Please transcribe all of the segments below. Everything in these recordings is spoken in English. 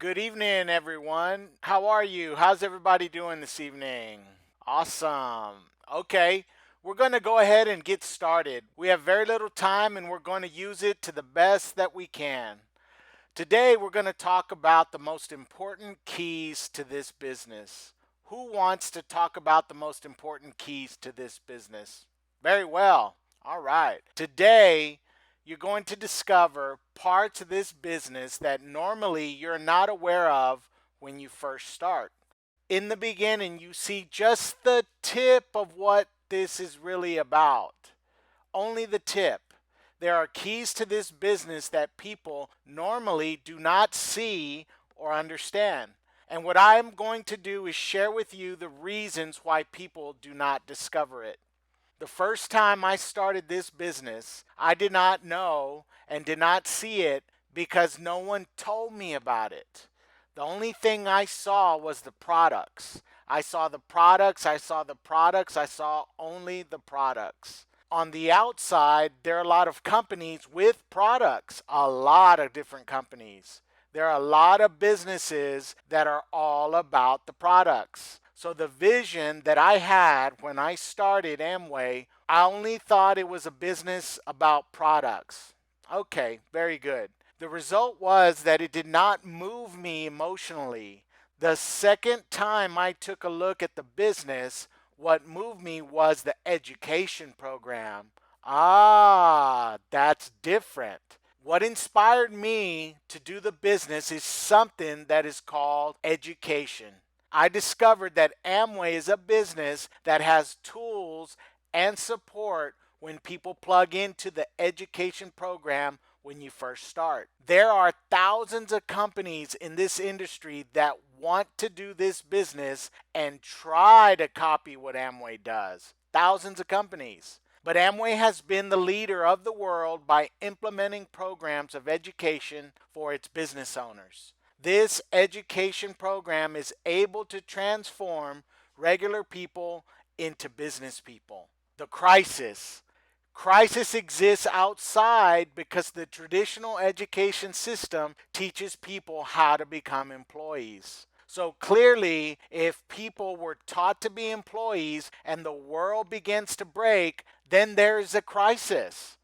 Good evening, everyone. How are you? How's everybody doing this evening? Awesome. Okay, we're going to go ahead and get started. We have very little time and we're going to use it to the best that we can. Today, we're going to talk about the most important keys to this business. Who wants to talk about the most important keys to this business? Very well. All right. Today, you're going to discover parts of this business that normally you're not aware of when you first start. In the beginning, you see just the tip of what this is really about. Only the tip. There are keys to this business that people normally do not see or understand. And what I'm going to do is share with you the reasons why people do not discover it. The first time I started this business, I did not know and did not see it because no one told me about it. The only thing I saw was the products. I saw the products, I saw the products, I saw only the products. On the outside, there are a lot of companies with products, a lot of different companies. There are a lot of businesses that are all about the products. So the vision that I had when I started Amway, I only thought it was a business about products. Okay, very good. The result was that it did not move me emotionally. The second time I took a look at the business, what moved me was the education program. Ah, that's different. What inspired me to do the business is something that is called education. I discovered that Amway is a business that has tools and support when people plug into the education program when you first start. There are thousands of companies in this industry that want to do this business and try to copy what Amway does. Thousands of companies. But Amway has been the leader of the world by implementing programs of education for its business owners. This education program is able to transform regular people into business people. The crisis. Crisis exists outside because the traditional education system teaches people how to become employees. So clearly, if people were taught to be employees and the world begins to break, then there is a crisis.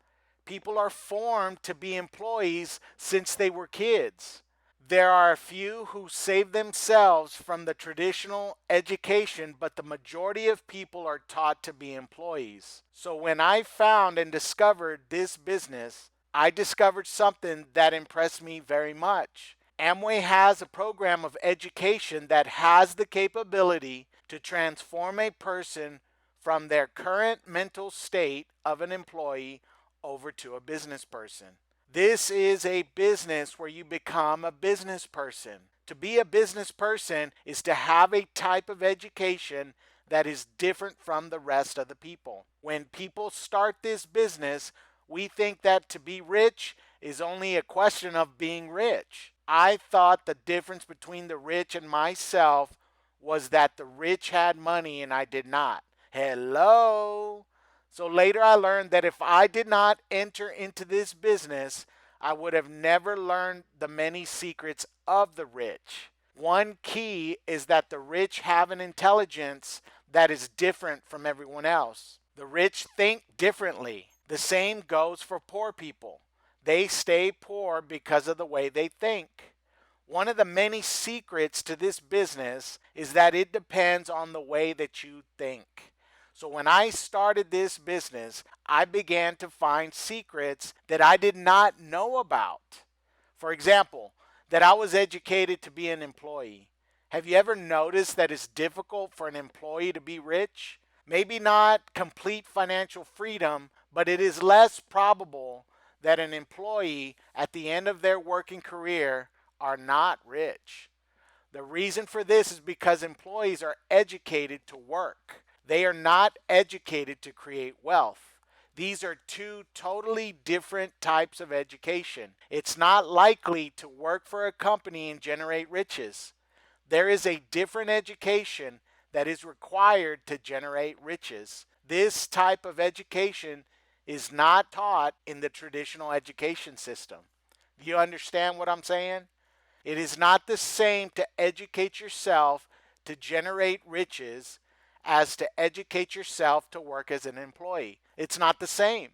People are formed to be employees since they were kids. There are a few who save themselves from the traditional education, but the majority of people are taught to be employees. So when I found and discovered this business, I discovered something that impressed me very much. Amway has a program of education that has the capability to transform a person from their current mental state of an employee over to a business person. This is a business where you become a business person. To be a business person is to have a type of education that is different from the rest of the people. When people start this business, we think that to be rich is only a question of being rich. I thought the difference between the rich and myself was that the rich had money and I did not. Hello? So later I learned that if I did not enter into this business, I would have never learned the many secrets of the rich. One key is that the rich have an intelligence that is different from everyone else. The rich think differently. The same goes for poor people. They stay poor because of the way they think. One of the many secrets to this business is that it depends on the way that you think. So when I started this business, I began to find secrets that I did not know about. For example, that I was educated to be an employee. Have you ever noticed that it's difficult for an employee to be rich? Maybe not complete financial freedom, but it is less probable that an employee at the end of their working career are not rich. The reason for this is because employees are educated to work. They are not educated to create wealth. These are two totally different types of education. It's not likely to work for a company and generate riches. There is a different education that is required to generate riches. This type of education is not taught in the traditional education system. Do you understand what I'm saying? It is not the same to educate yourself to generate riches as to educate yourself to work as an employee. It's not the same.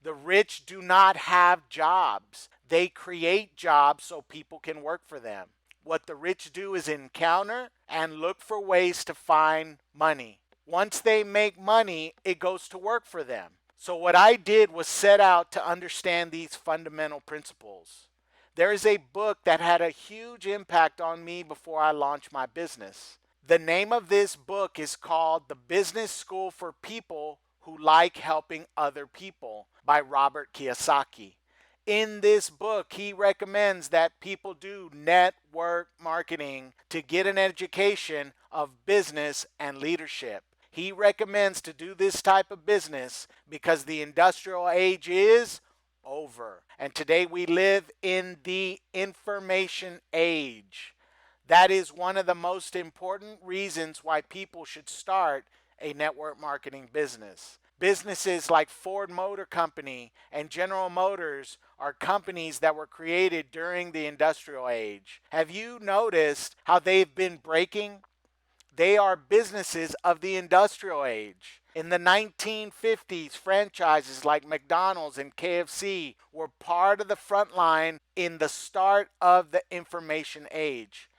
The rich do not have jobs. They create jobs so people can work for them. What the rich do is encounter and look for ways to find money. Once they make money, it goes to work for them. So, what I did was set out to understand these fundamental principles. There is a book that had a huge impact on me before I launched my business. The name of this book is called The Business School for People Who Like Helping Other People by Robert Kiyosaki. In this book, he recommends that people do network marketing to get an education of business and leadership. He recommends to do this type of business because the industrial age is over. And today we live in the information age. That is one of the most important reasons why people should start a network marketing business. Businesses like Ford Motor Company and General Motors are companies that were created during the industrial age. Have you noticed how they've been breaking? They are businesses of the industrial age. In the 1950s, franchises like McDonald's and KFC were part of the front line in the start of the information age.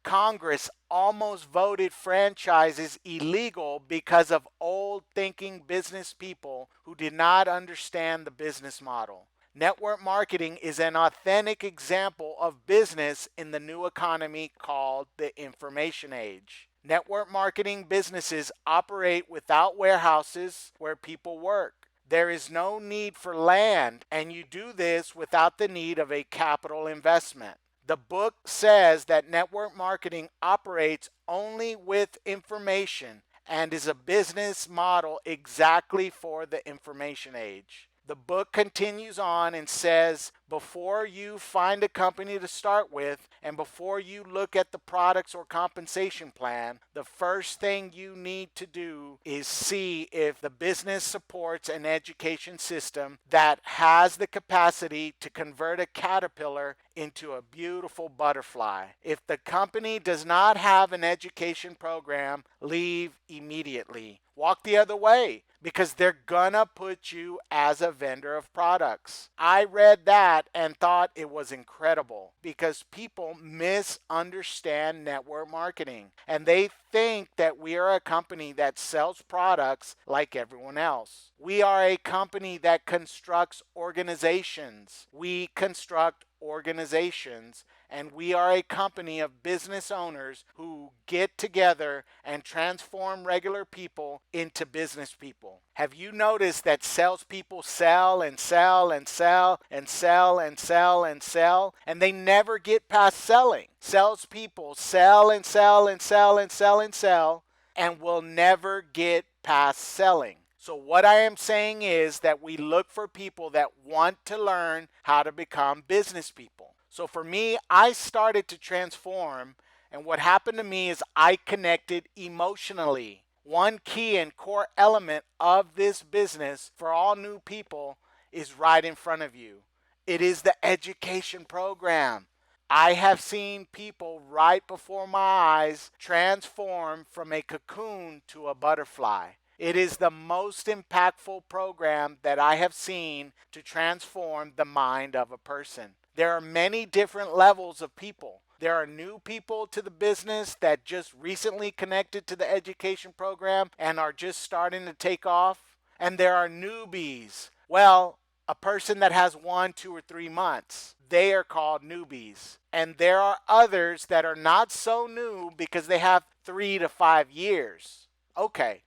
Congress almost voted franchises illegal because of old thinking business people who did not understand the business model. Network marketing is an authentic example of business in the new economy called the information age. Network marketing businesses operate without warehouses where people work. There is no need for land, and you do this without the need of a capital investment. The book says that network marketing operates only with information and is a business model exactly for the information age. The book continues on and says, before you find a company to start with and before you look at the products or compensation plan, the first thing you need to do is see if the business supports an education system that has the capacity to convert a caterpillar into a beautiful butterfly. If the company does not have an education program, leave immediately. Walk the other way because they're gonna put you as a vendor of products. I read that and thought it was incredible because people misunderstand network marketing and they think that we are a company that sells products like everyone else. We are a company that constructs organizations. We construct organizations, and we are a company of business owners who get together and transform regular people into business people. Have you noticed that salespeople sell and sell and sell and sell and sell and sell, and they never get past selling? Salespeople sell and sell and sell and sell and sell, and will never get past selling. So what I am saying is that we look for people that want to learn how to become business people. So for me, I started to transform, and what happened to me is I connected emotionally. One key and core element of this business for all new people is right in front of you. It is the education program. I have seen people right before my eyes transform from a cocoon to a butterfly. It is the most impactful program that I have seen to transform the mind of a person. There are many different levels of people. There are new people to the business that just recently connected to the education program and are just starting to take off. And there are newbies. Well, a person that has 1, 2, or 3 months. They are called newbies. And there are others that are not so new because they have 3 to 5 years. Okay.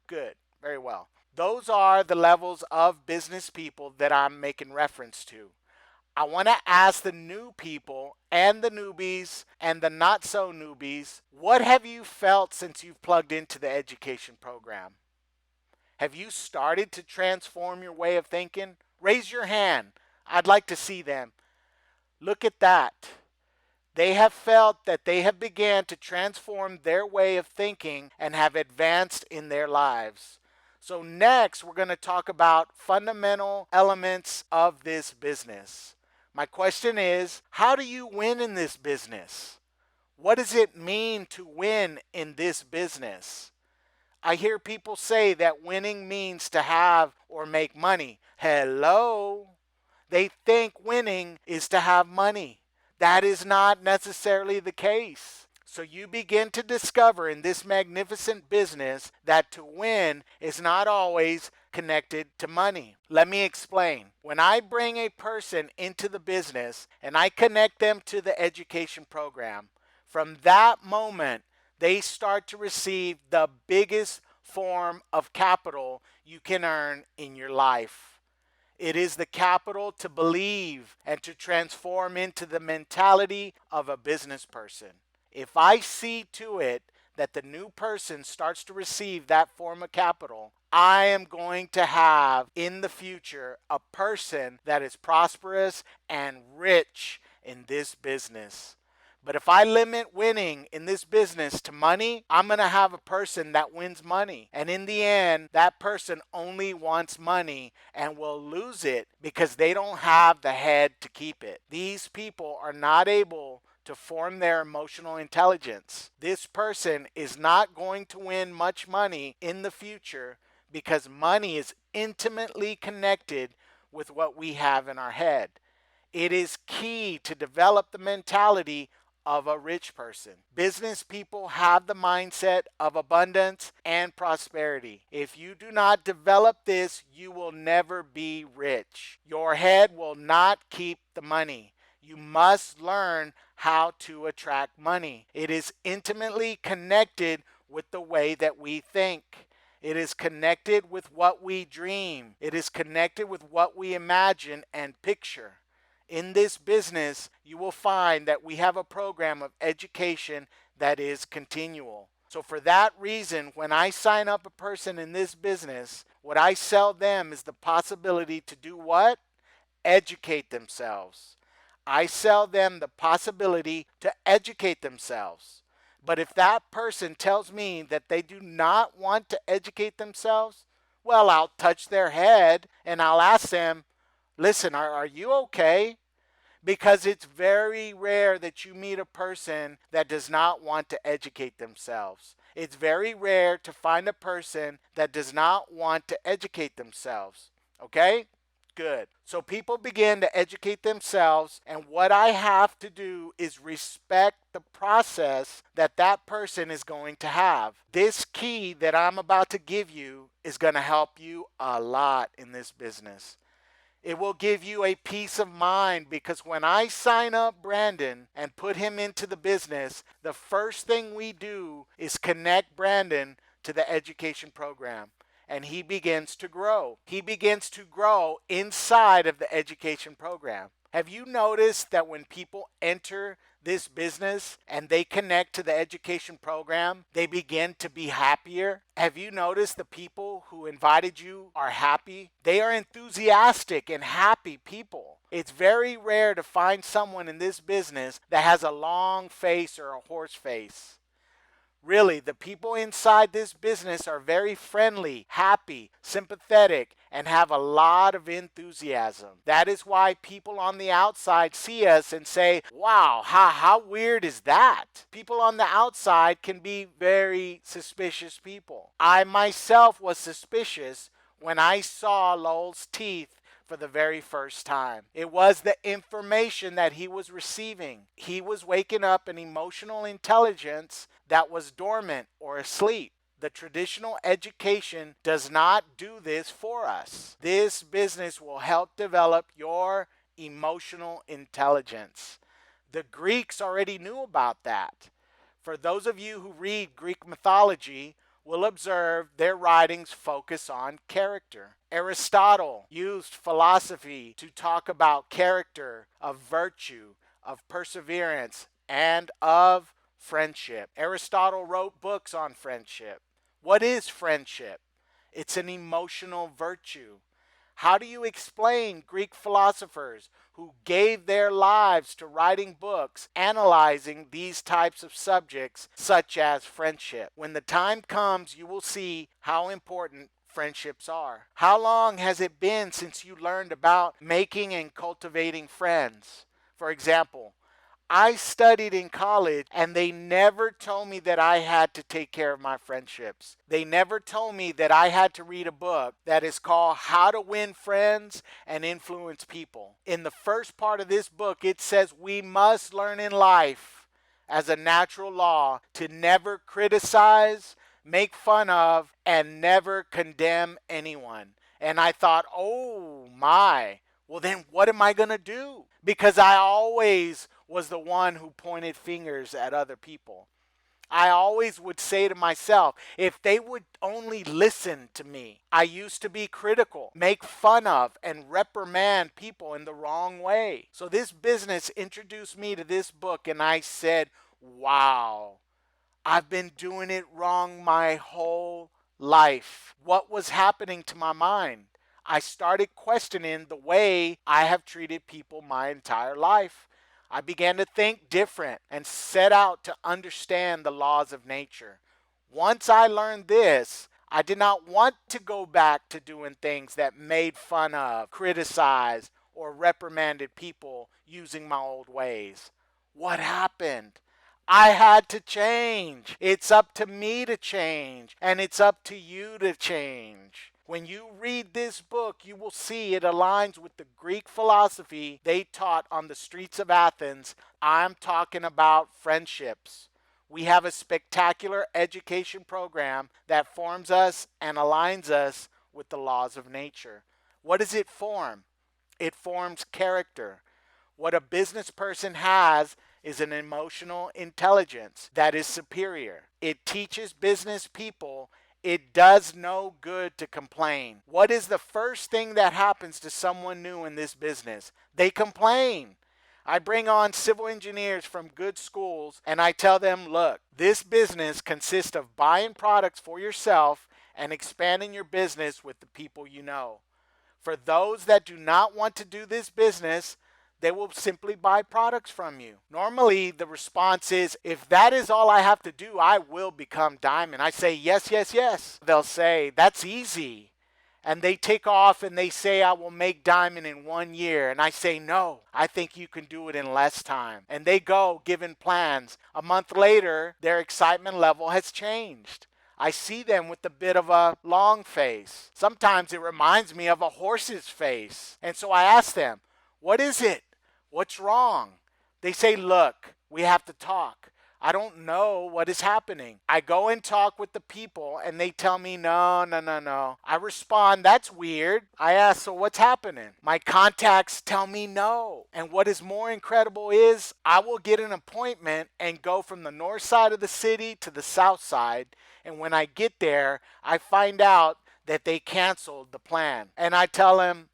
Good. Very well. Those are the levels of business people that I'm making reference to. I want to ask the new people and the newbies and the not so newbies, what have you felt since you've plugged into the education program? Have you started to transform your way of thinking? Raise your hand. I'd like to see them. Look at that. They have felt that they have began to transform their way of thinking and have advanced in their lives. So next, we're going to talk about fundamental elements of this business. My question is, how do you win in this business? What does it mean to win in this business? I hear people say that winning means to have or make money. Hello? They think winning is to have money. That is not necessarily the case. So you begin to discover in this magnificent business that to win is not always connected to money. Let me explain. When I bring a person into the business and I connect them to the education program, from that moment, they start to receive the biggest form of capital you can earn in your life. It is the capital to believe and to transform into the mentality of a business person. If I see to it that the new person starts to receive that form of capital, I am going to have in the future a person that is prosperous and rich in this business. But if I limit winning in this business to money, I'm going to have a person that wins money. And in the end, that person only wants money and will lose it because they don't have the head to keep it. These people are not able to form their emotional intelligence. This person is not going to win much money in the future because money is intimately connected with what we have in our head. It is key to develop the mentality of a rich person. Business people have the mindset of abundance and prosperity. If you do not develop this, you will never be rich. Your head will not keep the money. You must learn how to attract money. It is intimately connected with the way that we think. It is connected with what we dream. It is connected with what we imagine and picture. In this business, you will find that we have a program of education that is continual. So for that reason, when I sign up a person in this business, what I sell them is the possibility to do what? Educate themselves. I sell them the possibility to educate themselves. But if that person tells me that they do not want to educate themselves, well, I'll touch their head and I'll ask them, listen, are you okay? Because it's very rare that you meet a person that does not want to educate themselves. It's very rare to find a person that does not want to educate themselves. Okay? Good. So people begin to educate themselves, and what I have to do is respect the process that that person is going to have. This key that I'm about to give you is going to help you a lot in this business. It will give you a peace of mind because when I sign up Brandon and put him into the business, the first thing we do is connect Brandon to the education program. And he begins to grow. He begins to grow inside of the education program. Have you noticed that when people enter this business and they connect to the education program, they begin to be happier? Have you noticed the people who invited you are happy? They are enthusiastic and happy people. It's very rare to find someone in this business that has a long face or a horse face. Really, the people inside this business are very friendly, happy, sympathetic, and have a lot of enthusiasm. That is why people on the outside see us and say, wow, how weird is that? People on the outside can be very suspicious people. I myself was suspicious when I saw Lowell's teeth for the very first time. It was the information that he was receiving. He was waking up an emotional intelligence that was dormant or asleep. The traditional education does not do this for us. This business will help develop your emotional intelligence. The Greeks already knew about that. For those of you who read Greek mythology, will observe their writings focus on character. Aristotle used philosophy to talk about character, of virtue, of perseverance, and of friendship. Aristotle wrote books on friendship. What is friendship? It's an emotional virtue. How do you explain Greek philosophers who gave their lives to writing books analyzing these types of subjects such as friendship? When the time comes, you will see how important friendships are? How long has it been since you learned about making and cultivating friends? For example, I studied in college and they never told me that I had to take care of my friendships. They never told me that I had to read a book that is called How to Win Friends and Influence People. In the first part of this book, it says we must learn in life as a natural law to never criticize, make fun of, and never condemn anyone. And I thought, oh my, well, then what am I going to do? Because I always was the one who pointed fingers at other people. I always would say to myself, if they would only listen to me. I used to be critical, make fun of, and reprimand people in the wrong way. So this business introduced me to this book, and I said, wow, I've been doing it wrong my whole life. What was happening to my mind? I started questioning the way I have treated people my entire life. I began to think different and set out to understand the laws of nature. Once I learned this, I did not want to go back to doing things that made fun of, criticized, or reprimanded people using my old ways. What happened? I had to change. It's up to me to change, and it's up to you to change. When you read this book, you will see it aligns with the Greek philosophy they taught on the streets of Athens. I'm talking about friendships. We have a spectacular education program that forms us and aligns us with the laws of nature. What does it form? It forms character. What a business person has is an emotional intelligence that is superior. It teaches business people it does no good to complain. What is the first thing that happens to someone new in this business? They complain. I bring on civil engineers from good schools and I tell them, look, this business consists of buying products for yourself and expanding your business with the people you know. For those that do not want to do this business, they will simply buy products from you. Normally, the response is, if that is all I have to do, I will become diamond. I say, yes, yes, yes. They'll say, that's easy. And they take off and they say, I will make diamond in 1 year. And I say, no, I think you can do it in less time. And they go given plans. A month later, their excitement level has changed. I see them with a bit of a long face. Sometimes it reminds me of a horse's face. And so I ask them, what is it? What's wrong? They say, look, we have to talk. I don't know what is happening. I go and talk with the people and they tell me, no, no, no, no. I respond, that's weird. I ask, so what's happening? My contacts tell me no. And what is more incredible is I will get an appointment and go from the north side of the city to the south side. And when I get there, I find out that they canceled the plan. And I tell them,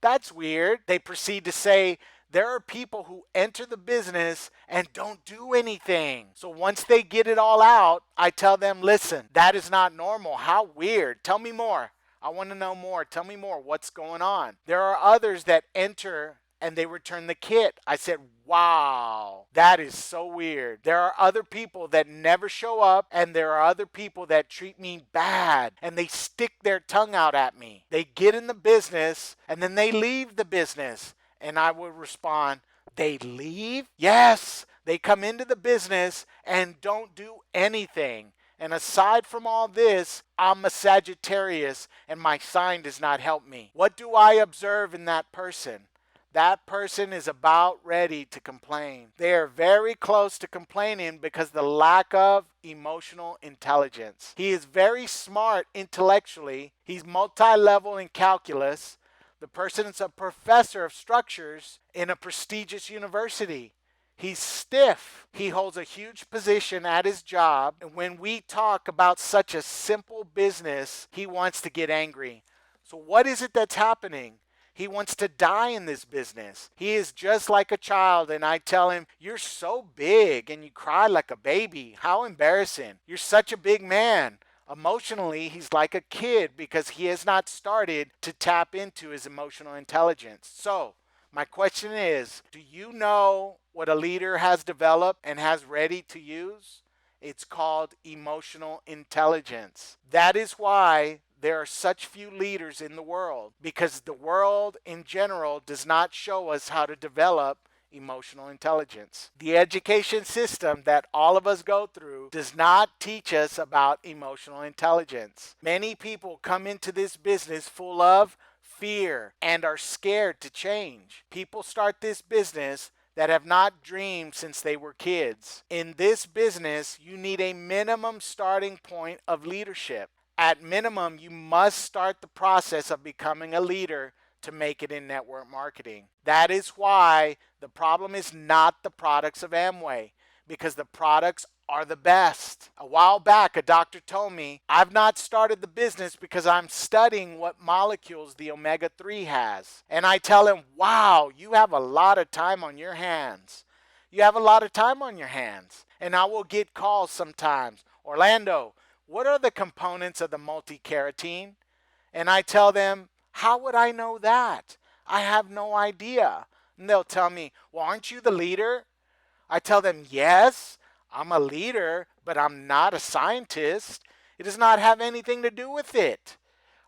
that's weird. They proceed to say, there are people who enter the business and don't do anything. So once they get it all out, I tell them, listen, that is not normal. How weird. Tell me more. I want to know more. Tell me more. What's going on? There are others that enter and they return the kit. I said, wow, that is so weird. There are other people that never show up, and there are other people that treat me bad, and they stick their tongue out at me. They get in the business, and then they leave the business. And I would respond, they leave? Yes, they come into the business and don't do anything. And aside from all this, I'm a Sagittarius, and my sign does not help me. What do I observe in that person? That person is about ready to complain. They are very close to complaining because the lack of emotional intelligence. He is very smart intellectually. He's multi-level in calculus. The person is a professor of structures in a prestigious university. He's stiff. He holds a huge position at his job. And when we talk about such a simple business, he wants to get angry. So what is it that's happening? He wants to die in this business. He is just like a child, and I tell him, you're so big and you cry like a baby. How embarrassing. You're such a big man. Emotionally, he's like a kid because he has not started to tap into his emotional intelligence. So, my question is, do you know what a leader has developed and has ready to use? It's called emotional intelligence. That is why there are such few leaders in the world, because the world in general does not show us how to develop emotional intelligence. The education system that all of us go through does not teach us about emotional intelligence. Many people come into this business full of fear and are scared to change. People start this business that have not dreamed since they were kids. In this business, you need a minimum starting point of leadership. At minimum, you must start the process of becoming a leader to make it in network marketing. That is why the problem is not the products of Amway, because the products are the best. A while back, a doctor told me, I've not started the business because I'm studying what molecules the omega 3 has. And I tell him, wow, you have a lot of time on your hands. You have a lot of time on your hands. And I will get calls sometimes. Orlando, what are the components of the multi-keratin? And I tell them, how would I know that? I have no idea. And they'll tell me, well, aren't you the leader? I tell them, yes, I'm a leader, but I'm not a scientist. It does not have anything to do with it.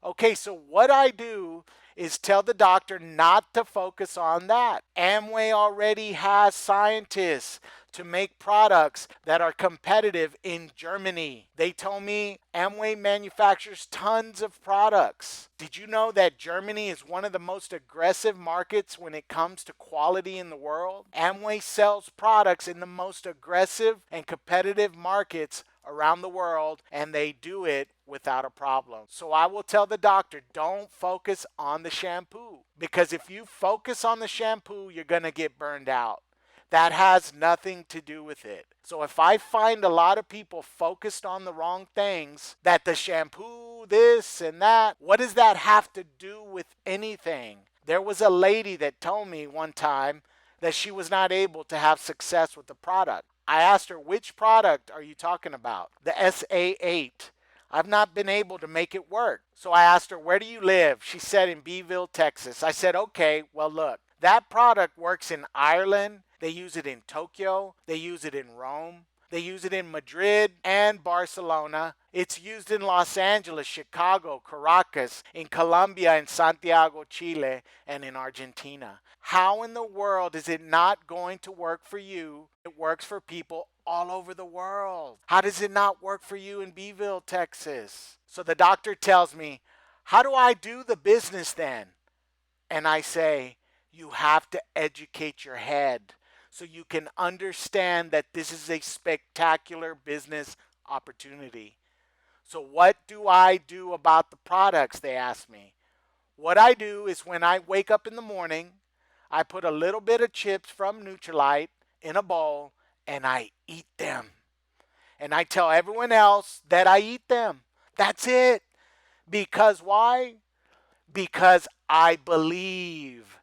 Okay, so what I do is tell the doctor not to focus on that. Amway already has scientists to make products that are competitive in Germany. They told me Amway manufactures tons of products. Did you know that Germany is one of the most aggressive markets when it comes to quality in the world? Amway sells products in the most aggressive and competitive markets around the world, and they do it without a problem. So I will tell the doctor, don't focus on the shampoo, because if you focus on the shampoo, you're going to get burned out. That has nothing to do with it. So if I find a lot of people focused on the wrong things, that the shampoo, this and that, what does that have to do with anything? There was a lady that told me one time that she was not able to have success with the product. I asked her, which product are you talking about? The SA8. I've not been able to make it work. So I asked her, where do you live? She said, in Beeville, Texas. I said, okay, well, look, that product works in Ireland. They use it in Tokyo. They use it in Rome. They use it in Madrid and Barcelona. It's used in Los Angeles, Chicago, Caracas, in Colombia, in Santiago, Chile, and in Argentina. How in the world is it not going to work for you? It works for people all over the world. How does it not work for you in Beeville, Texas? So the doctor tells me, how do I do the business then? And I say, you have to educate your head so you can understand that this is a spectacular business opportunity. So what do I do about the products, they ask me. What I do is when I wake up in the morning, I put a little bit of chips from Nutrilite in a bowl and I eat them. And I tell everyone else that I eat them. That's it. Because why? Because I believe.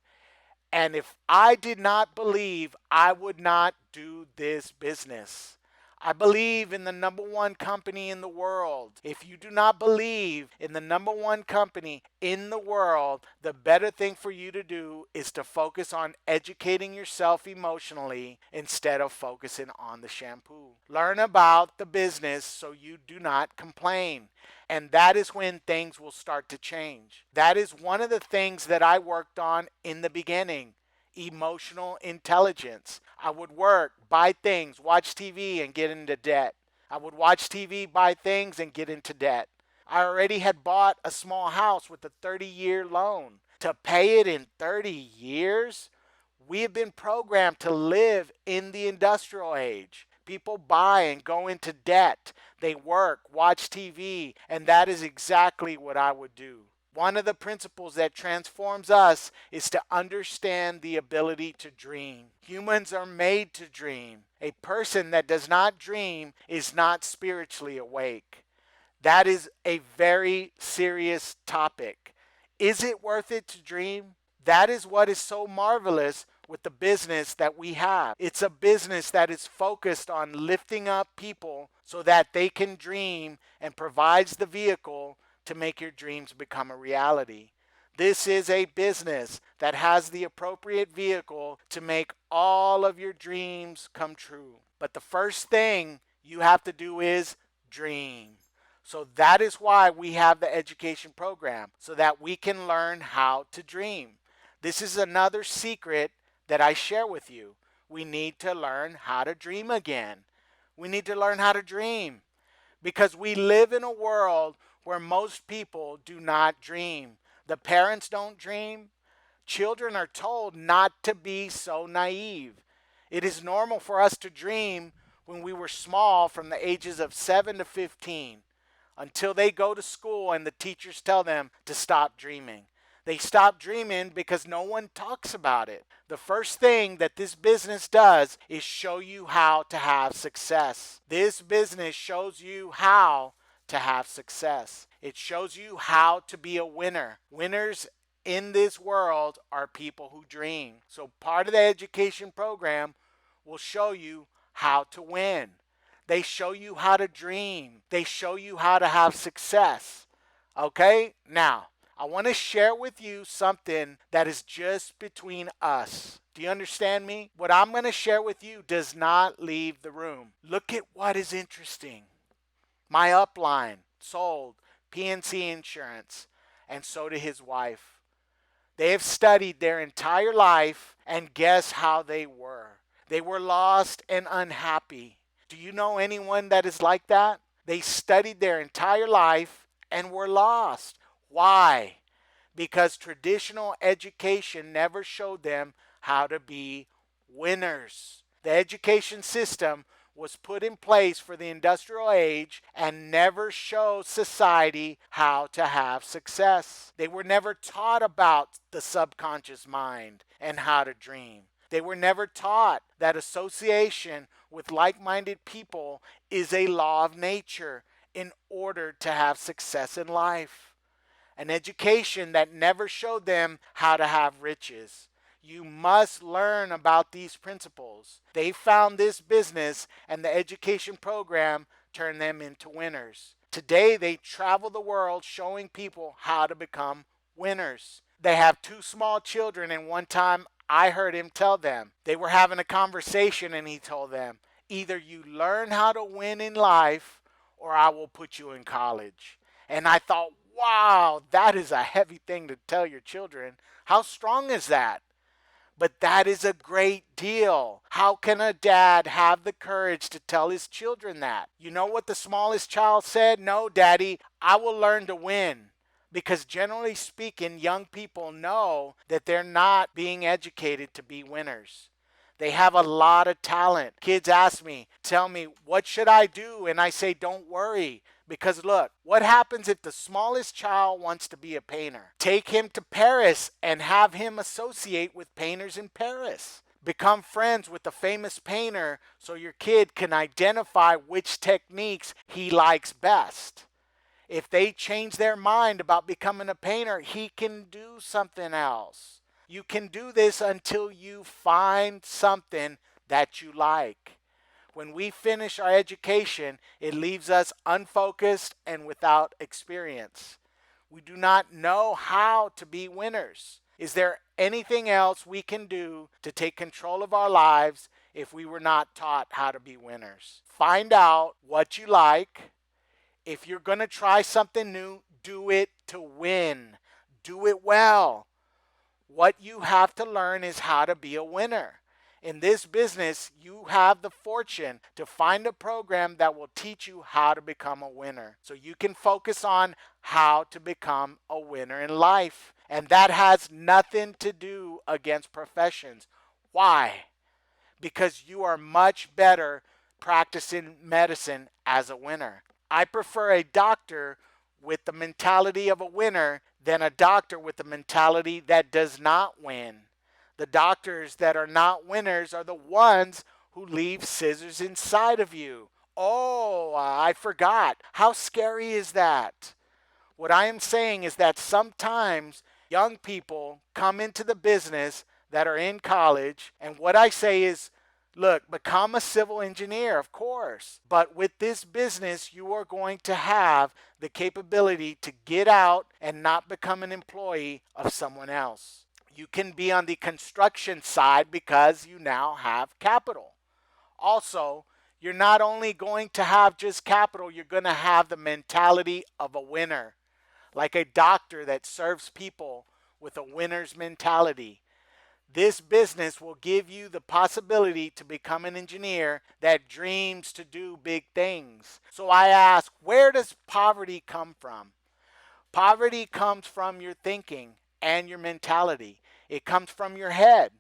And if I did not believe, I would not do this business. I believe in the number one company in the world. If you do not believe in the number one company in the world, the better thing for you to do is to focus on educating yourself emotionally instead of focusing on the shampoo. Learn about the business so you do not complain. And that is when things will start to change. That is one of the things that I worked on in the beginning. Emotional intelligence. I would work, buy things, watch TV, and get into debt. I would watch TV, buy things, and get into debt. I already had bought a small house with a 30-year loan. To pay it in 30 years, we have been programmed to live in the industrial age. People buy and go into debt. They work, watch TV, and that is exactly what I would do. One of the principles that transforms us is to understand the ability to dream. Humans are made to dream. A person that does not dream is not spiritually awake. That is a very serious topic. Is it worth it to dream? That is what is so marvelous with the business that we have. It's a business that is focused on lifting up people so that they can dream and provides the vehicle to make your dreams become a reality. This is a business that has the appropriate vehicle to make all of your dreams come true. But the first thing you have to do is dream. So that is why we have the education program, so that we can learn how to dream. This is another secret that I share with you. We need to learn how to dream again. We need to learn how to dream because we live in a world where most people do not dream. The parents don't dream. Children are told not to be so naive. It is normal for us to dream when we were small from the ages of 7 to 15 until they go to school and the teachers tell them to stop dreaming. They stop dreaming because no one talks about it. The first thing that this business does is show you how to have success. This business shows you how to have success. It shows you how to be a winner. Winners in this world are people who dream. So part of the education program will show you how to win. They show you how to dream. They show you how to have success. Okay? Now, I want to share with you something that is just between us. Do you understand me? What I'm going to share with you does not leave the room. Look at what is interesting. My upline sold PNC Insurance, and so did his wife. They have studied their entire life, and guess how they were? They were lost and unhappy. Do you know anyone that is like that? They studied their entire life and were lost. Why? Because traditional education never showed them how to be winners. The education system was put in place for the industrial age and never showed society how to have success. They were never taught about the subconscious mind and how to dream. They were never taught that association with like-minded people is a law of nature in order to have success in life. An education that never showed them how to have riches. You must learn about these principles. They found this business and the education program turned them into winners. Today they travel the world showing people how to become winners. They have two small children, and one time I heard him tell them, they were having a conversation and he told them, either you learn how to win in life or I will put you in college. And I thought, wow, that is a heavy thing to tell your children. How strong is that? But that is a great deal. How can a dad have the courage to tell his children that? You know what the smallest child said? No, Daddy, I will learn to win. Because generally speaking, young people know that they're not being educated to be winners. They have a lot of talent. Kids ask me, tell me, what should I do? And I say, don't worry. Because look, what happens if the smallest child wants to be a painter? Take him to Paris and have him associate with painters in Paris. Become friends with a famous painter so your kid can identify which techniques he likes best. If they change their mind about becoming a painter, he can do something else. You can do this until you find something that you like. When we finish our education, it leaves us unfocused and without experience. We do not know how to be winners. Is there anything else we can do to take control of our lives if we were not taught how to be winners? Find out what you like. If you're going to try something new, do it to win. Do it well. What you have to learn is how to be a winner. In this business, you have the fortune to find a program that will teach you how to become a winner. So you can focus on how to become a winner in life. And that has nothing to do against professions. Why? Because you are much better practicing medicine as a winner. I prefer a doctor with the mentality of a winner than a doctor with the mentality that does not win. The doctors that are not winners are the ones who leave scissors inside of you. Oh, I forgot. How scary is that? What I am saying is that sometimes young people come into the business that are in college, and what I say is, look, become a civil engineer, of course. But with this business, you are going to have the capability to get out and not become an employee of someone else. You can be on the construction side because you now have capital. Also, You're not only going to have just capital, you're going to have the mentality of a winner, like a doctor that serves people with a winner's mentality. This business will give you the possibility to become an engineer that dreams to do big things. So I ask, where does poverty come from? Poverty comes from your thinking and your mentality. It comes from your head.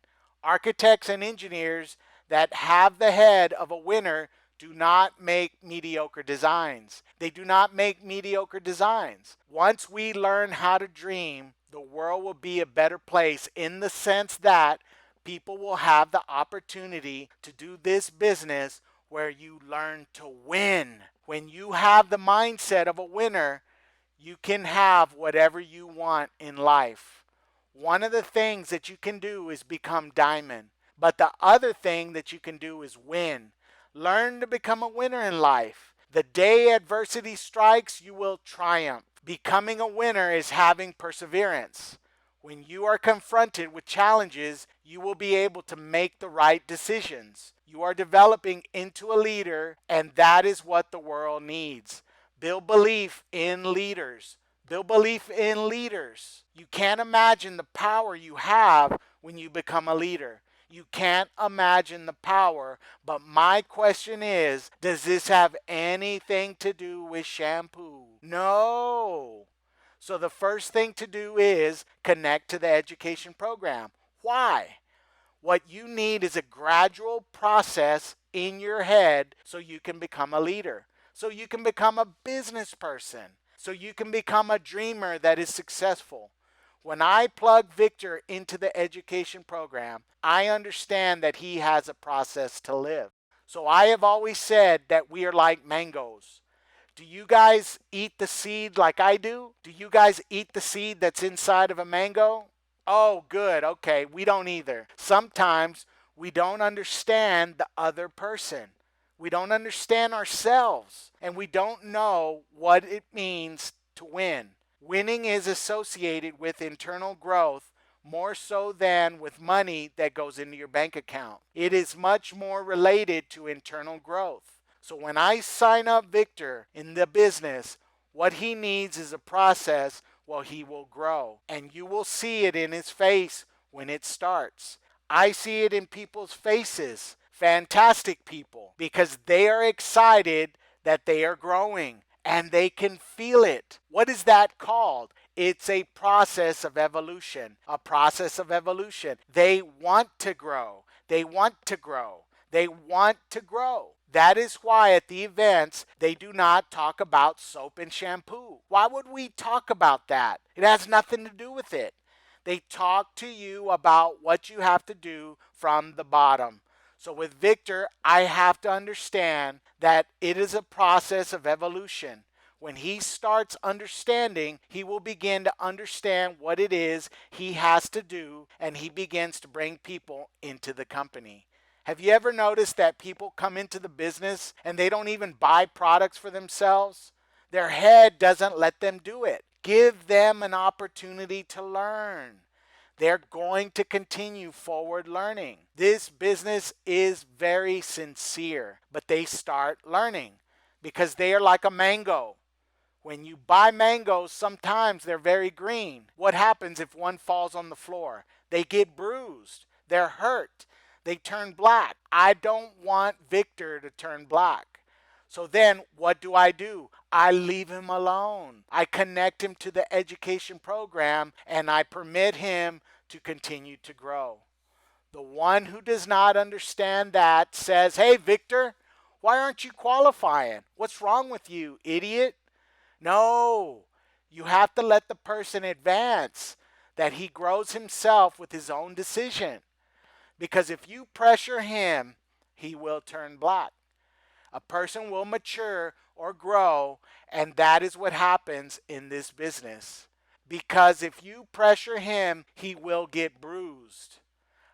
Architects and engineers that have the head of a winner do not make mediocre designs. They do not make mediocre designs. Once we learn how to dream, the world will be a better place in the sense that people will have the opportunity to do this business where you learn to win. When you have the mindset of a winner, you can have whatever you want in life. One of the things that you can do is become diamond, but the other thing that you can do is win. Learn to become a winner in life. The day adversity strikes, you will triumph. Becoming a winner is having perseverance. When you are confronted with challenges, you will be able to make the right decisions. You are developing into a leader, and that is what the world needs. Build belief in leaders. Build belief in leaders. You can't imagine the power you have when you become a leader. You can't imagine the power, but my question is, does this have anything to do with shampoo? No. So the first thing to do is connect to the education program. Why? What you need is a gradual process in your head so you can become a leader, so you can become a business person, so you can become a dreamer that is successful. When I plug Victor into the education program, I understand that he has a process to live. So I have always said that we are like mangoes. Do you guys eat the seed like I do? Do you guys eat the seed that's inside of a mango? Oh, good. Okay. We don't either. Sometimes we don't understand the other person. We don't understand ourselves, and we don't know what it means to win. Winning is associated with internal growth more so than with money that goes into your bank account. It is much more related to internal growth. So when I sign up Victor in the business, what he needs is a process. Well, he will grow, and you will see it in his face when it starts. I see it in people's faces, fantastic people, because they are excited that they are growing and they can feel it. What is that called? It's a process of evolution. A process of evolution. They want to grow. They want to grow. They want to grow. That is why at the events, they do not talk about soap and shampoo. Why would we talk about that? It has nothing to do with it. They talk to you about what you have to do from the bottom. So with Victor, I have to understand that it is a process of evolution. When he starts understanding, he will begin to understand what it is he has to do, and he begins to bring people into the company. Have you ever noticed that people come into the business and they don't even buy products for themselves? Their head doesn't let them do it. Give them an opportunity to learn. They're going to continue forward learning. This business is very sincere, but they start learning because they are like a mango. When you buy mangoes, sometimes they're very green. What happens if one falls on the floor? They get bruised. They're hurt. They turn black. I don't want Victor to turn black. So then what do? I leave him alone. I connect him to the education program and I permit him to continue to grow. The one who does not understand that says, "Hey, Victor, why aren't you qualifying? What's wrong with you, idiot?" No, you have to let the person advance, that he grows himself with his own decision. Because if you pressure him, he will turn black. A person will mature or grow, and that is what happens in this business. Because if you pressure him, he will get bruised.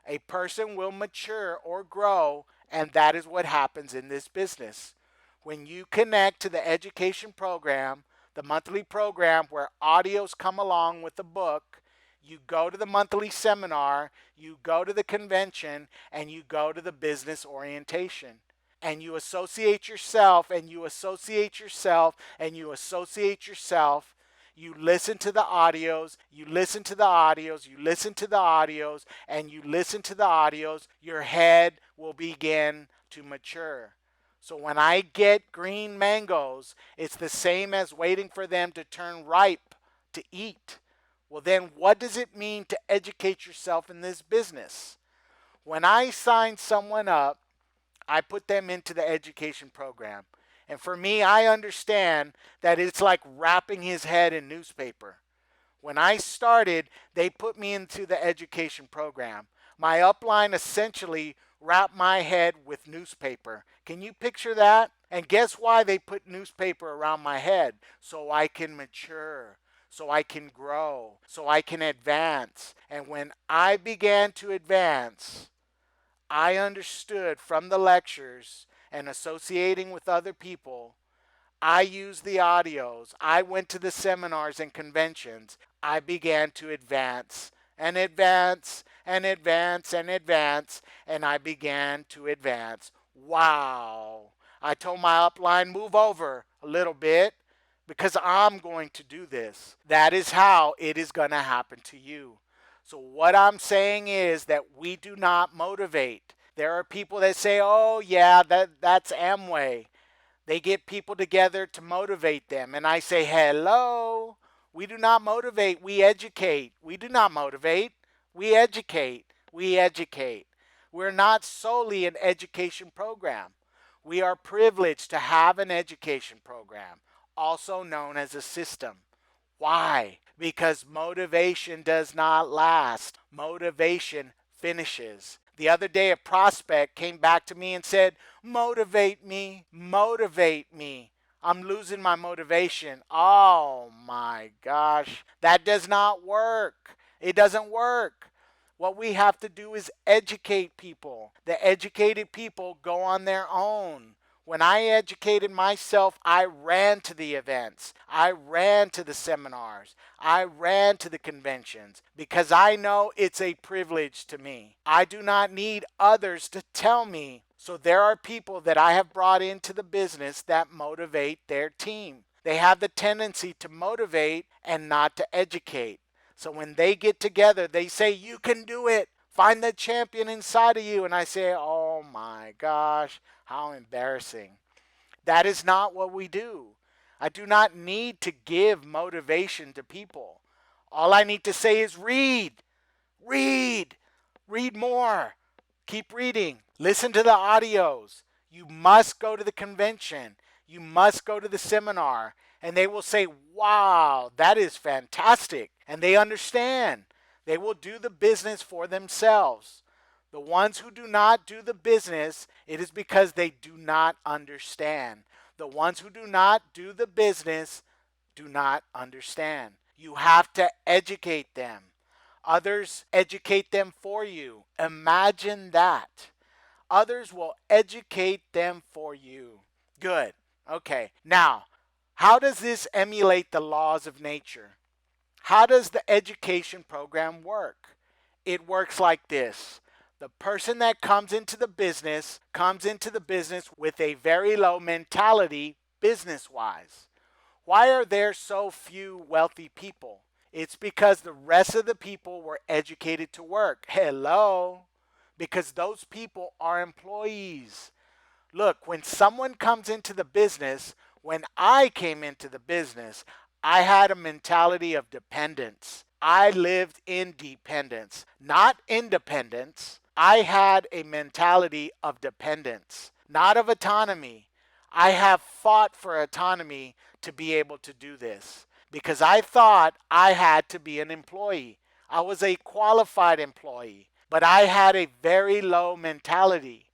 A person will mature or grow, and that is what happens in this business. When you connect to the education program, the monthly program where audios come along with the book, you go to the monthly seminar, you go to the convention, and you go to the business orientation. and you associate yourself and you associate yourself and you associate yourself. You listen to the audios, you listen to the audios, you listen to the audios, and you listen to the audios. Your head will begin to mature. So when I get green mangoes, it's the same as waiting for them to turn ripe to eat. Well, then what does it mean to educate yourself in this business? When I sign someone up, I put them into the education program. And for me, I understand that it's like wrapping his head in newspaper. When I started, they put me into the education program. My upline essentially wrapped my head with newspaper. Can you picture that? And guess why they put newspaper around my head? So I can mature, so I can grow, so I can advance. And when I began to advance, I understood from the lectures and associating with other people. I used the audios. I went to the seminars and conventions. I began to advance and advance and advance and advance, and I began to advance. Wow. I told my upline, move over a little bit because I'm going to do this. That is how it is going to happen to you. So, what I'm saying is that we do not motivate. There are people that say, oh, yeah, that's Amway. They get people together to motivate them. And I say, hello, we do not motivate, we educate. We do not motivate, we educate. We educate. We're not solely an education program. We are privileged to have an education program, also known as a system. Why? Because motivation does not last. Motivation finishes. The other day, a prospect came back to me and said, motivate me, motivate me. I'm losing my motivation. Oh my gosh, that does not work. It doesn't work. What we have to do is educate people. The educated people go on their own. When I educated myself, I ran to the events. I ran to the seminars. I ran to the conventions because I know it's a privilege to me. I do not need others to tell me. So there are people that I have brought into the business that motivate their team. They have the tendency to motivate and not to educate. So when they get together, they say, you can do it. Find the champion inside of you. And I say, oh my gosh, how embarrassing. That is not what we do. I do not need to give motivation to people. All I need to say is read, read, read more. Keep reading. Listen to the audios. You must go to the convention. You must go to the seminar. And they will say, wow, that is fantastic. And they understand. They will do the business for themselves. The ones who do not do the business, it is because they do not understand. The ones who do not do the business do not understand. You have to educate them. Others educate them for you. Imagine that. Others will educate them for you. Good. Okay. Now, how does this emulate the laws of nature? How does the education program work? It works like this. The person that comes into the business with a very low mentality business wise. Why are there so few wealthy people? It's because the rest of the people were educated to work. Hello? Because those people are employees. Look, when someone comes into the business, when I came into the business, I had a mentality of dependence. I lived in dependence, not independence. I had a mentality of dependence, not of autonomy. I have fought for autonomy to be able to do this because I thought I had to be an employee. I was a qualified employee, but I had a very low mentality.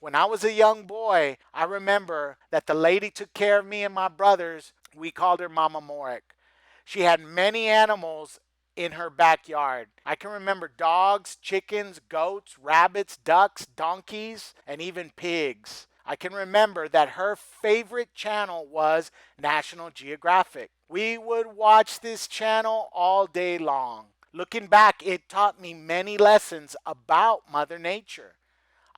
When I was a young boy, I remember that the lady took care of me and my brothers. We called her Mama Morik. She had many animals in her backyard. I can remember dogs, chickens, goats, rabbits, ducks, donkeys, and even pigs. I can remember that her favorite channel was National Geographic. We would watch this channel all day long. Looking back, it taught me many lessons about Mother Nature.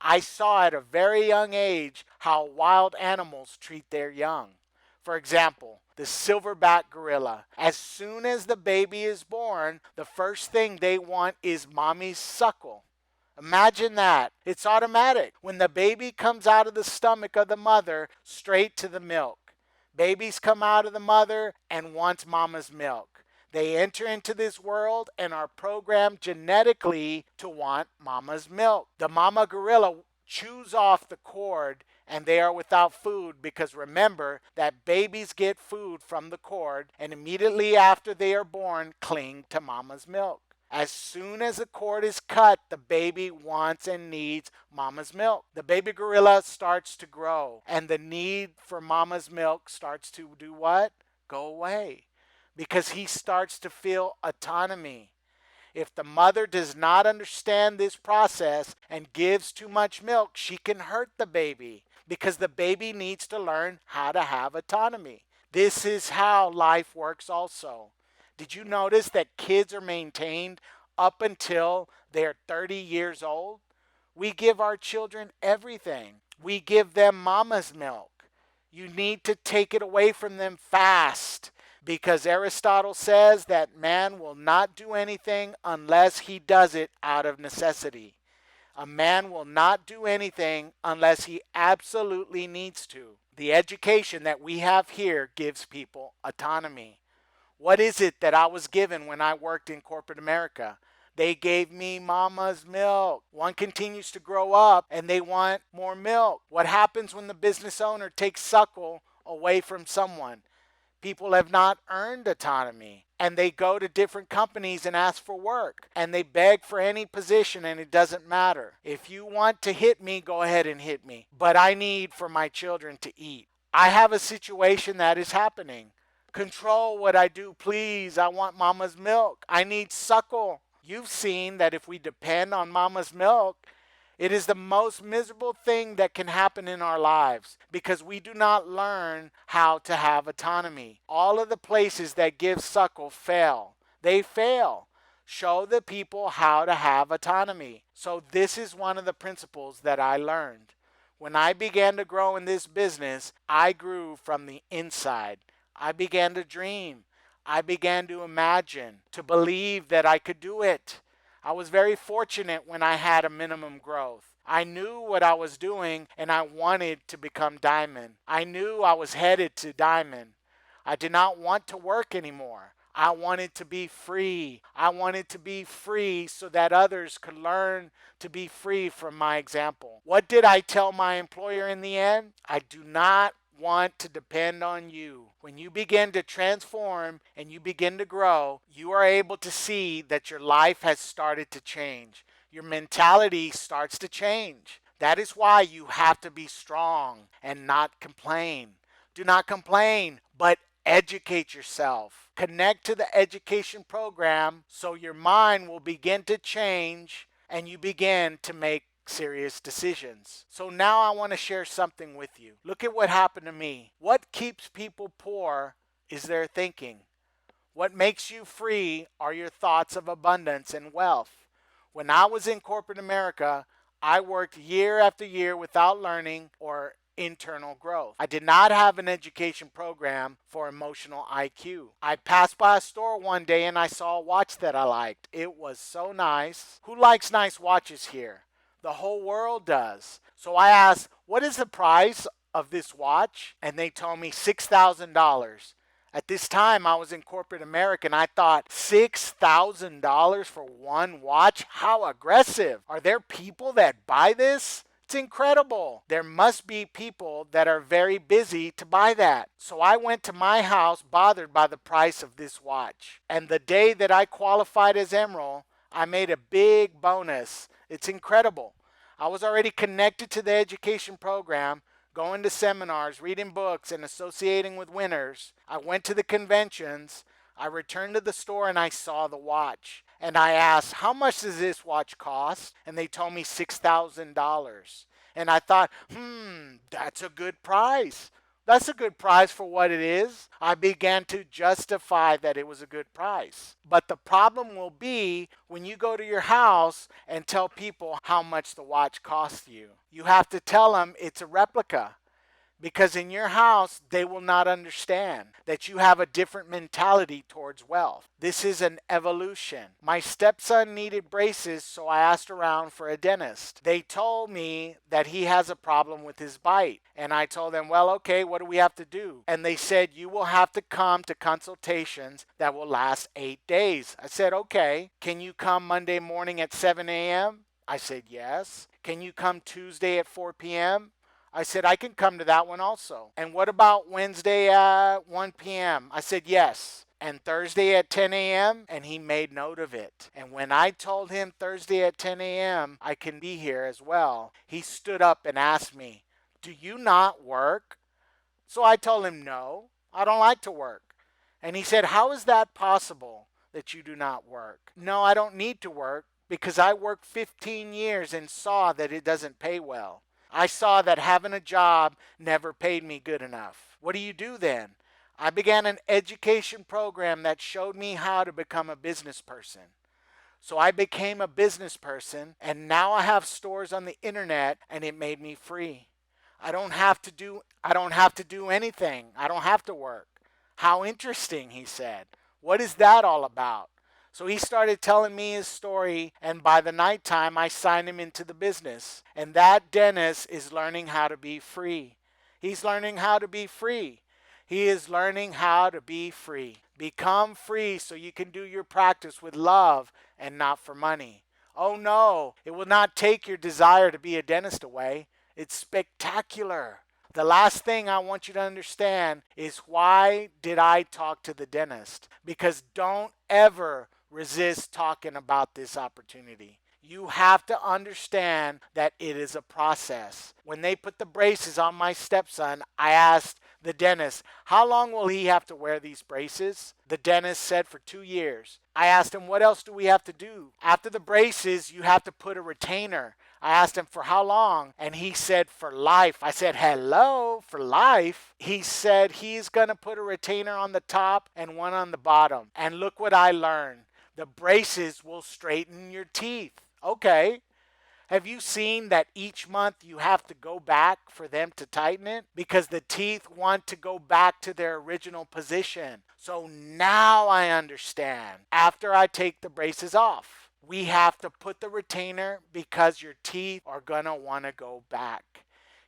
I saw at a very young age how wild animals treat their young. For example, the silverback gorilla. As soon as the baby is born, the first thing they want is mommy's suckle. Imagine that. It's automatic. When the baby comes out of the stomach of the mother, straight to the milk. Babies come out of the mother and wants mama's milk. They enter into this world and are programmed genetically to want mama's milk. The mama gorilla chews off the cord and they are without food because remember that babies get food from the cord and immediately after they are born cling to mama's milk. As soon as the cord is cut, the baby wants and needs mama's milk. The baby gorilla starts to grow, and the need for mama's milk starts to do what? Go away. Because he starts to feel autonomy. If the mother does not understand this process and gives too much milk, she can hurt the baby because the baby needs to learn how to have autonomy. This is how life works also. Did you notice that kids are maintained up until they're 30 years old? We give our children everything. We give them mama's milk. You need to take it away from them fast because Aristotle says that man will not do anything unless he does it out of necessity. A man will not do anything unless he absolutely needs to. The education that we have here gives people autonomy. What is it that I was given when I worked in corporate America? They gave me mama's milk. One continues to grow up and they want more milk. What happens when the business owner takes suckle away from someone? People have not earned autonomy and they go to different companies and ask for work and they beg for any position and it doesn't matter. If you want to hit me, go ahead and hit me. But I need for my children to eat. I have a situation that is happening. Control what I do, please. I want mama's milk. I need suckle. You've seen that if we depend on mama's milk, it is the most miserable thing that can happen in our lives because we do not learn how to have autonomy. All of the places that give suckle fail. They fail. Show the people how to have autonomy. So this is one of the principles that I learned. When I began to grow in this business, I grew from the inside. I began to dream. I began to imagine, to believe that I could do it. I was very fortunate when I had a minimum growth. I knew what I was doing and I wanted to become diamond. I knew I was headed to diamond. I did not want to work anymore. I wanted to be free. I wanted to be free so that others could learn to be free from my example. What did I tell my employer in the end? I do not want to depend on you. When you begin to transform and you begin to grow, you are able to see that your life has started to change. Your mentality starts to change. That is why you have to be strong and not complain. Do not complain, but educate yourself. Connect to the education program so your mind will begin to change and you begin to make serious decisions. So now I want to share something with you. Look at what happened to me. What keeps people poor is their thinking. What makes you free are your thoughts of abundance and wealth. When I was in corporate America, I worked year after year without learning or internal growth. I did not have an education program for emotional IQ. I passed by a store one day and I saw a watch that I liked. It was so nice. Who likes nice watches here? The whole world does. So I asked, what is the price of this watch? And they told me $6,000. At this time, I was in corporate America and I thought, $6,000 for one watch? How aggressive. Are there people that buy this? It's incredible. There must be people that are very busy to buy that. So I went to my house bothered by the price of this watch. And the day that I qualified as Emerald, I made a big bonus. It's incredible. I was already connected to the education program, going to seminars, reading books, and associating with winners. I went to the conventions. I returned to the store and I saw the watch. And I asked, how much does this watch cost? And they told me $6,000. And I thought, that's a good price. That's a good price for what it is. I began to justify that it was a good price. But the problem will be when you go to your house and tell people how much the watch costs you. You have to tell them it's a replica. Because in your house, they will not understand that you have a different mentality towards wealth. This is an evolution. My stepson needed braces, so I asked around for a dentist. They told me that he has a problem with his bite. And I told them, well, okay, what do we have to do? And they said, you will have to come to consultations that will last 8 days. I said, okay, can you come Monday morning at 7 a.m.? I said, yes. Can you come Tuesday at 4 p.m.? I said, I can come to that one also. And what about Wednesday at 1 p.m.? I said, yes. And Thursday at 10 a.m.? And he made note of it. And when I told him Thursday at 10 a.m., I can be here as well, he stood up and asked me, do you not work? So I told him, no, I don't like to work. And he said, how is that possible that you do not work? No, I don't need to work because I worked 15 years and saw that it doesn't pay well. I saw that having a job never paid me good enough. What do you do then? I began an education program that showed me how to become a business person. So I became a business person, and now I have stores on the internet, and it made me free. I don't have to do anything. I don't have to work. How interesting, he said. What is that all about? So he started telling me his story, and by the nighttime, I signed him into the business. And that dentist is learning how to be free. He's learning how to be free. He is learning how to be free. Become free so you can do your practice with love and not for money. Oh no, it will not take your desire to be a dentist away. It's spectacular. The last thing I want you to understand is why did I talk to the dentist? Because don't ever resist talking about this opportunity. You have to understand that it is a process. When they put the braces on my stepson, I asked the dentist, how long will he have to wear these braces? The dentist said for 2 years. I asked him, what else do we have to do? After the braces, you have to put a retainer. I asked him for how long, and he said for life. I said, hello, for life? He said he's going to put a retainer on the top and one on the bottom. And look what I learned. The braces will straighten your teeth. Okay. Have you seen that each month you have to go back for them to tighten it? Because the teeth want to go back to their original position. So now I understand. After I take the braces off, we have to put the retainer because your teeth are going to want to go back.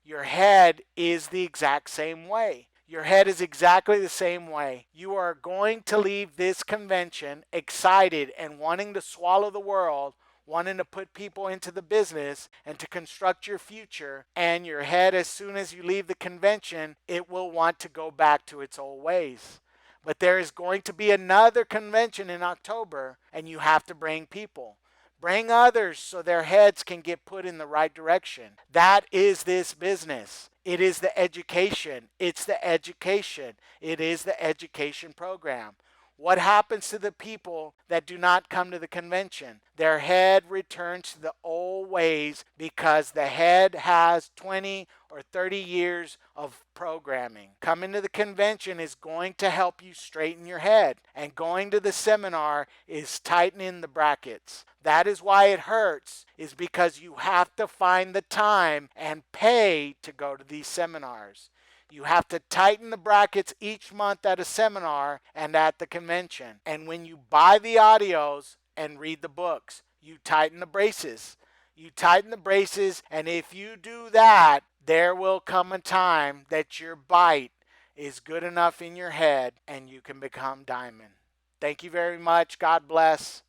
Your head is the exact same way. Your head is exactly the same way. You are going to leave this convention excited and wanting to swallow the world, wanting to put people into the business and to construct your future, and your head, as soon as you leave the convention, it will want to go back to its old ways. But there is going to be another convention in October, and you have to bring people. Bring others so their heads can get put in the right direction. That is this business. It is the education. It's the education. It is the education program. What happens to the people that do not come to the convention? Their head returns to the old ways because the head has 20 or 30 years of programming. Coming to the convention is going to help you straighten your head, and going to the seminar is tightening the brackets. That is why it hurts, is because you have to find the time and pay to go to these seminars. You have to tighten the brackets each month at a seminar and at the convention. And when you buy the audios and read the books, you tighten the braces. You tighten the braces, and if you do that, there will come a time that your bite is good enough in your head and you can become diamond. Thank you very much. God bless.